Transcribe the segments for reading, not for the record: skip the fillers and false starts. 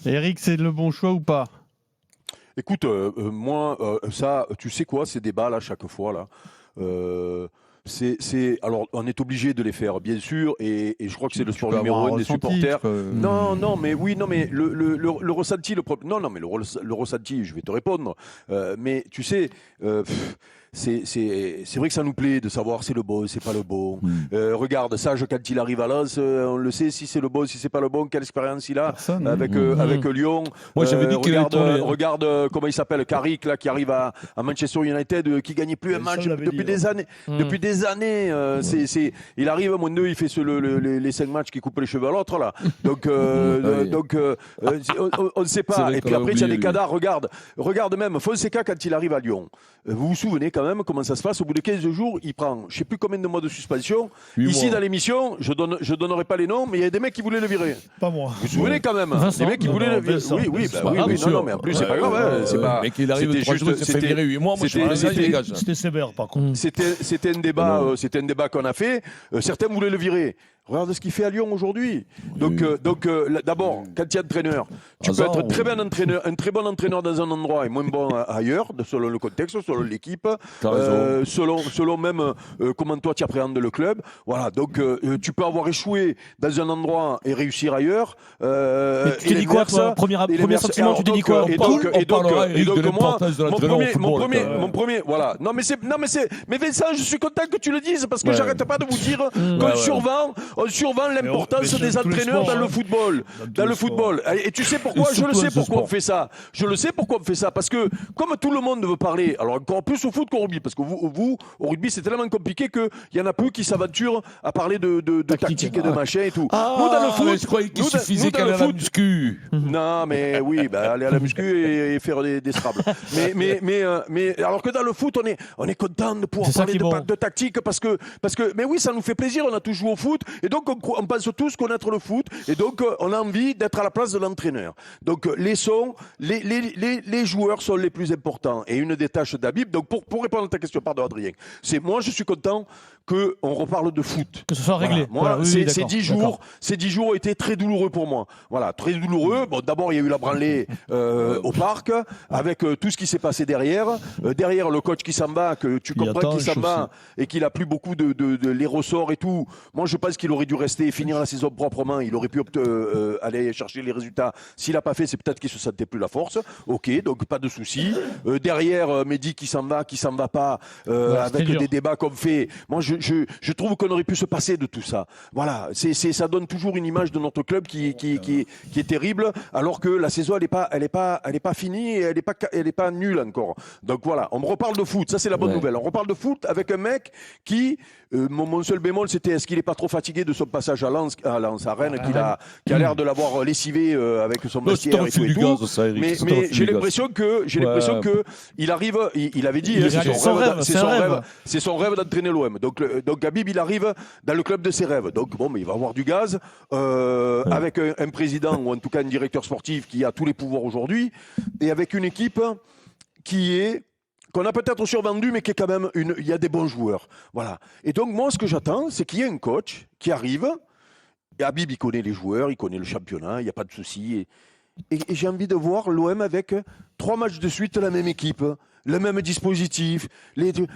Eric, c'est le bon choix ou pas? Écoute, moi, ça, tu sais quoi, ces débats-là, chaque fois, là, alors, on est obligé de les faire, bien sûr, et je crois que c'est le sport numéro 1 des supporters. Non, mais oui, non, mais le ressenti, non, mais le ressenti, je vais te répondre, mais tu sais, c'est vrai que ça nous plaît de savoir c'est le bon, c'est pas le bon. Regarde, Sage, quand il arrive à Lens, on le sait si c'est le bon, si c'est pas le bon, quelle expérience il a avec Lyon. Moi, j'avais dit qu'il regarde comment il s'appelle, Carrick, là, qui arrive à Manchester United, qui gagnait plus un match depuis des années. Depuis des années. Il arrive à moins 2, il fait les 5 matchs qui coupent les cheveux à l'autre, là. Donc, on ne sait pas. Et puis après, il y a des cadavres. Regarde même Fonseca quand il arrive à Lyon. Vous vous souvenez quand même comment ça se passe? Au bout de 15 jours, il prend je ne sais plus combien de mois de suspension. Ici, dans l'émission, je ne donnerai pas les noms, mais il y a des mecs qui voulaient le virer. Pas moi. Vous vous souvenez quand même? Des mecs qui voulaient le virer. Oui, non, mais en plus, c'est pas grave. Mais qu'il arrive 3 jours, il s'est fait virer 8 mois. Moi, je suis dégage. C'était sévère, par contre. C'était un débat qu'on a fait. Certains voulaient le virer. Regarde ce qu'il fait à Lyon aujourd'hui. Donc, d'abord, quand tu es entraîneur, tu peux être un très bon entraîneur dans un endroit et moins bon ailleurs, selon le contexte, selon l'équipe, selon même comment toi tu appréhendes le club. Voilà. Donc, tu peux avoir échoué dans un endroit et réussir ailleurs. Tu t'es dit quoi, toi? Premier sentiment, tu t'es dit quoi? Et donc moi, mon premier, voilà. Non, mais Vincent, je suis content que tu le dises parce que j'arrête pas de vous dire qu'on survend l'importance des entraîneurs dans le football. Dans le football. Et tu sais pourquoi? Je le sais pourquoi on fait ça. Parce que, comme tout le monde veut parler, alors encore plus au foot qu'au rugby, parce que vous, au rugby, c'est tellement compliqué qu'il y en a peu qui s'aventurent à parler de tactique et de machin et tout. Nous, dans le foot, je croyais qu'il suffisait qu'aller à la muscu. Non, mais oui, aller à la muscu et faire des scrabbles. Mais alors que dans le foot, on est content de pouvoir parler de tactique parce que, mais oui, ça nous fait plaisir, on a tous joué au foot. Et donc, on pense tous connaître le foot. Et donc, on a envie d'être à la place de l'entraîneur. Donc, les joueurs sont les plus importants. Et une des tâches d'Habib, donc pour répondre à ta question, pardon Adrien, moi, je suis content qu'on reparle de foot. Que ce soit réglé. Voilà. Moi, ces 10 jours ont été très douloureux pour moi. Voilà, très douloureux. Bon, d'abord, il y a eu la branlée au parc, avec tout ce qui s'est passé derrière. Derrière, le coach qui s'en va, que tu comprends qu'il s'en va, et qu'il a plus beaucoup de les ressorts et tout. Moi, je pense qu'il aurait dû rester et finir la saison proprement. Il aurait pu aller chercher les résultats. S'il n'a pas fait, c'est peut-être qu'il se sentait plus la force. Ok, donc pas de souci. Derrière, Mehdi qui s'en va pas, avec des débats qu'on fait. Moi, je trouve qu'on aurait pu se passer de tout ça. Voilà, ça donne toujours une image de notre club qui est terrible, alors que la saison elle est pas finie et elle est pas nulle encore. Donc voilà, on me reparle de foot. Ça c'est la bonne nouvelle. On reparle de foot avec un mec qui, mon seul bémol, c'était est-ce qu'il est pas trop fatigué de son passage à Rennes, qui a l'air de l'avoir lessivé avec son vestiaire et tout. Mais j'ai l'impression que il arrive, il avait dit, c'est son rêve d'entraîner l'OM. Donc Habib, il arrive dans le club de ses rêves. Donc bon, mais il va avoir du gaz avec un président ou en tout cas un directeur sportif qui a tous les pouvoirs aujourd'hui et avec une équipe qu'on a peut-être survendu, mais qui est quand même il y a des bons joueurs. Voilà. Et donc moi, ce que j'attends, c'est qu'il y ait un coach qui arrive. Et Habib, il connaît les joueurs, il connaît le championnat, il n'y a pas de souci. Et j'ai envie de voir l'OM avec 3 matchs de suite la même équipe, le même dispositif,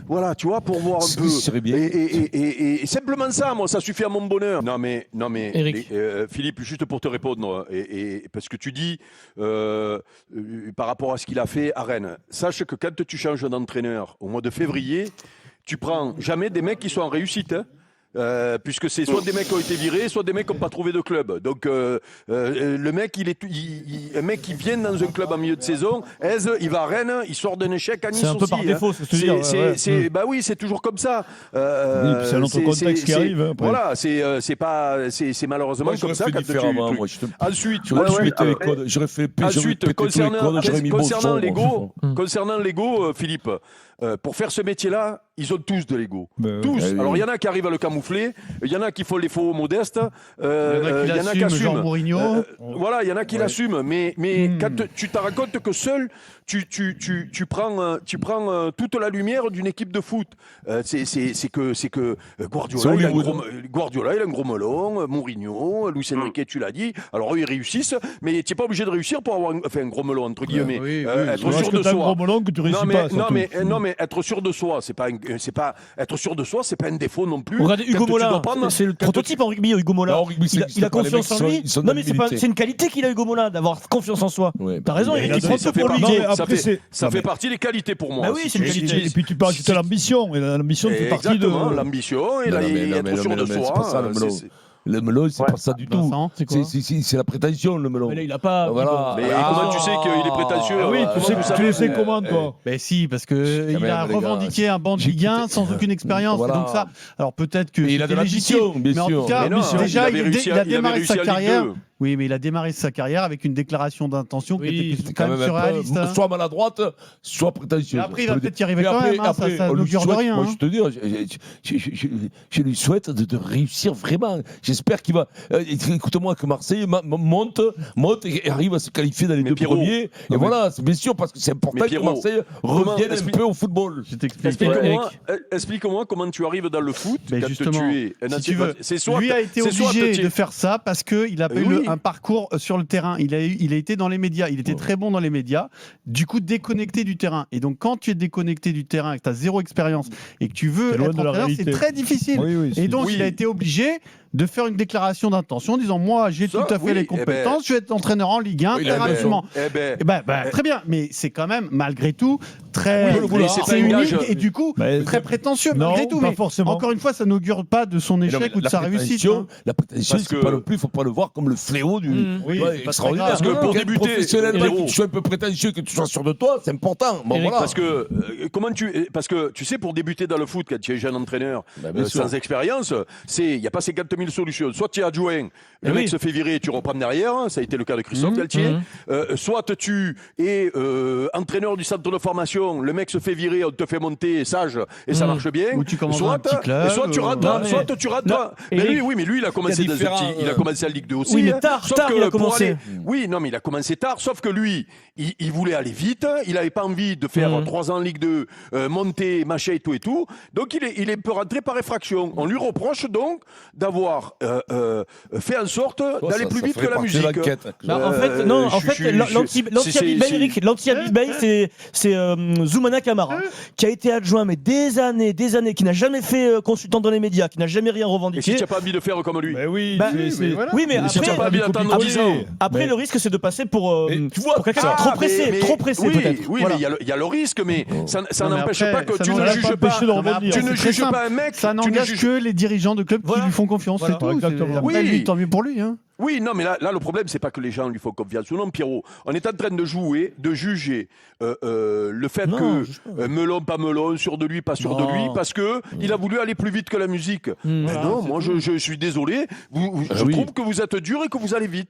voilà, tu vois, pour voir un peu. Et simplement ça, moi, ça suffit à mon bonheur. Non mais Philippe, juste pour te répondre, et parce que tu dis par rapport à ce qu'il a fait à Rennes, sache que quand tu changes d'entraîneur au mois de février, tu prends jamais des mecs qui sont en réussite. Puisque c'est soit des mecs qui ont été virés, soit des mecs qui n'ont pas trouvé de club. Donc le mec, un mec qui vient dans un club en milieu de saison, il va à Rennes, il sort d'un échec à Nice. C'est un peu par défaut, c'est ce que tu veux dire. Bah oui, c'est toujours comme ça. C'est un autre contexte qui arrive. Voilà, c'est malheureusement comme ça. Ensuite, concernant l'ego, Philippe. pour faire ce métier-là, ils ont tous de l'ego. Tous. oui. Alors, il y en a qui arrivent à le camoufler, il y en a qui font les faux modestes, il y en a qui assument. Genre Mourinho. Voilà, il y en a qui l'assument, mais quand tu te rends compte que seul, tu prends toute la lumière d'une équipe de foot. C'est que Guardiola, il a un gros melon, Mourinho, Luis Enrique, tu l'as dit. Alors, eux, ils réussissent, mais tu n'es pas obligé de réussir pour avoir un gros melon, entre guillemets. Être sûr de un soi. gros melon que tu réussis pas. Non, mais être sûr de soi, c'est pas être sûr de soi, c'est pas un défaut non plus. Regardez Hugo Mola, c'est le prototype en rugby, Hugo Mola. Il a confiance en lui. Non, mais c'est une qualité qu'il a, Hugo Mola, d'avoir confiance en soi. T'as raison, il prend tout pour lui. Ça fait partie des qualités pour moi. Bah oui, c'est une qualité. Et puis tu peux ajouter l'ambition. Et l'ambition fait partie de. Exactement, l'ambition et être sûr de soi. Le melon, c'est pas ça du tout. Vincent, c'est quoi ? C'est la prétention, le melon. Mais là, il a pas. Voilà. Mais comment tu sais qu'il est prétentieux Oui, tu le sais comment, toi. Ben si, parce que il a revendiqué un banc de Ligue 1 sans aucune expérience. Voilà. Et donc ça, alors peut-être que il a de c'était légitime, l'ambition, bien mais en sûr. tout cas, Mais non, déjà, il avait réussi il a il avait démarré réussi sa à Ligue carrière. 2. Oui, mais il a démarré sa carrière avec une déclaration d'intention qui était quand même surréaliste. hein. Soit maladroite, soit prétentieuse. Et après, il va peut-être y arriver quand même. hein, ça on lui n'augure de souhaite- rien. Moi, hein. je te dis, je lui souhaite de réussir vraiment. J'espère qu'il va. Écoute-moi, que Marseille monte et arrive à se qualifier dans les Mais deux Pierrot, premiers. Et voilà, c'est bien sûr, parce que c'est important Mais que Pierrot, Marseille revienne un peu au football. Je t'explique. Explique-moi comment tu arrives dans le foot Mais quand justement, tu es un si tu veux, lui a été obligé de faire ça parce qu'il a pas eu un parcours sur le terrain. Il a été dans les médias. Il était très bon dans les médias. Du coup, déconnecté du terrain. Et donc, quand tu es déconnecté du terrain et que tu as zéro expérience et que tu veux être entraîneur, c'est très difficile. Et donc, il a été obligé de faire une déclaration d'intention en disant moi j'ai tout à fait les compétences, je vais être entraîneur en Ligue 1 très rapidement. Très bien, mais c'est quand même malgré tout très c'est unique et du coup très prétentieux malgré tout. Mais encore une fois, ça n'augure pas de son échec ou de sa réussite. La prétention, c'est pas non plus, il ne faut pas le voir comme le fléau du extraordinaire. Parce que pour débuter, professionnellement, que tu sois un peu prétentieux, que tu sois sûr de toi, c'est important. Bon, voilà. Parce que tu sais, pour débuter dans le foot, quand tu es jeune entraîneur sans expérience, il n'y a pas 50 000 solutions. Soit tu es adjoint, le mec se fait virer et tu reprends derrière, ça a été le cas de Christophe Galtier. Soit tu es entraîneur du centre de formation, le mec se fait virer, on te fait monter sage et ça marche bien. Ou tu commences dans un petit club. Soit tu rates pas. Soit tu rates pas. Mais lui, il a commencé dans il a commencé en Ligue 2 aussi. Oui, mais tard, il a commencé. Oui, non, mais il a commencé tard, sauf que lui, il voulait aller vite, il n'avait pas envie de faire 3 ans en Ligue 2, monter, machin et tout. Donc il est peu rentré par effraction. On lui reproche donc d'avoir fait en sorte d'aller plus vite que la musique. L'anti-Abid Bey, c'est Zoumana Camara, qui a été adjoint, mais des années, qui n'a jamais fait consultant dans les médias, qui n'a jamais rien revendiqué. Et si tu n'as pas envie de faire comme lui. Oui, mais si tu n'as pas envie d'attendre 10 ans. Après, le risque, c'est de passer pour quelqu'un trop pressé peut-être. Oui, mais il y a le risque, mais ça n'empêche pas que tu ne juges pas un mec. Ça n'engage que les dirigeants de clubs qui lui font confiance. C'est tout. Après, lui, tant mieux pour lui. Oui, non, mais là, le problème, c'est pas que les gens lui font confiance. Non, Pierrot, on est en train de juger le fait que melon, pas melon, sûr de lui, pas sûr de lui, parce que il a voulu aller plus vite que la musique. Mais non, moi, je suis désolé. Je trouve que vous êtes dur et que vous allez vite.